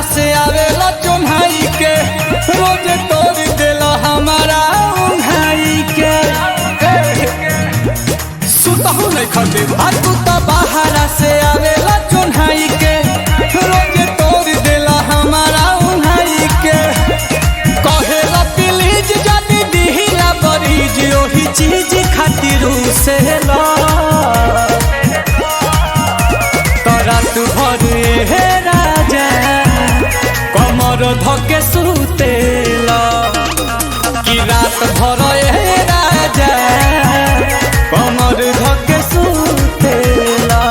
से आवेला चुन्हाई के रोज तोड़ देला हमारा उन्हाई के सुतहु नहीं खटे तू तो बाहर से आवेला चुन्हाई के रोज तोड़ देला हमारा उन्हाई के कहेला प्लीज जाती दिहिला बरीज ओही चीज खातिर से ला रात भर हे राजा कमर धके सुतेला कि रात भर हे राजा कमर धके सुतेला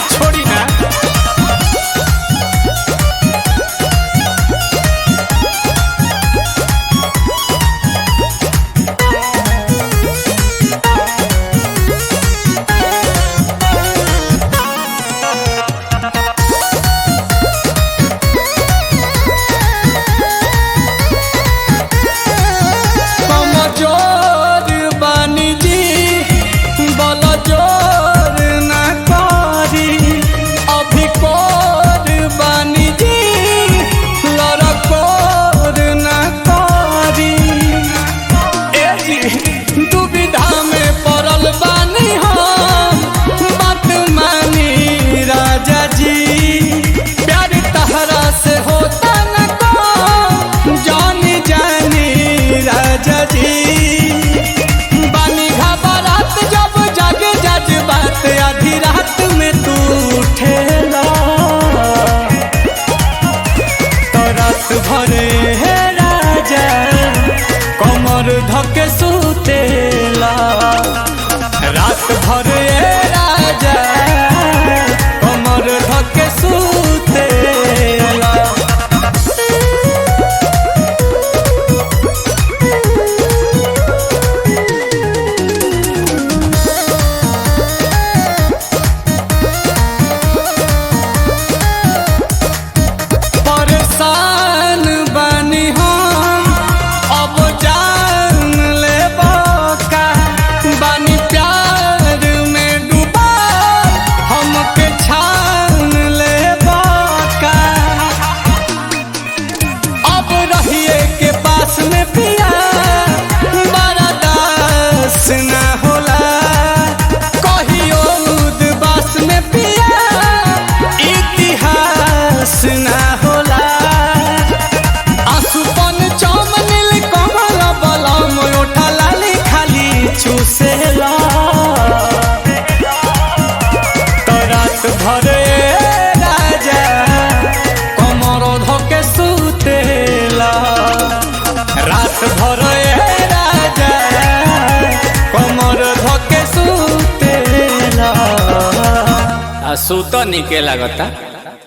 छोड़ी ना आधी रात में तू उठेला तो रात भरे हे राजा कमर धके सुतेला रात भरे हे राजा कमर धके सुतेला ना होला कहियो उदबास में पिया इतिहास ना होला आसुपन चम नील कमल बलम ओठा लाली खाली चूसेला तो रात भरे राजा कमर धके सुतेला रात भरे राजा कमर धके सुतेला आ सुत निके लागता।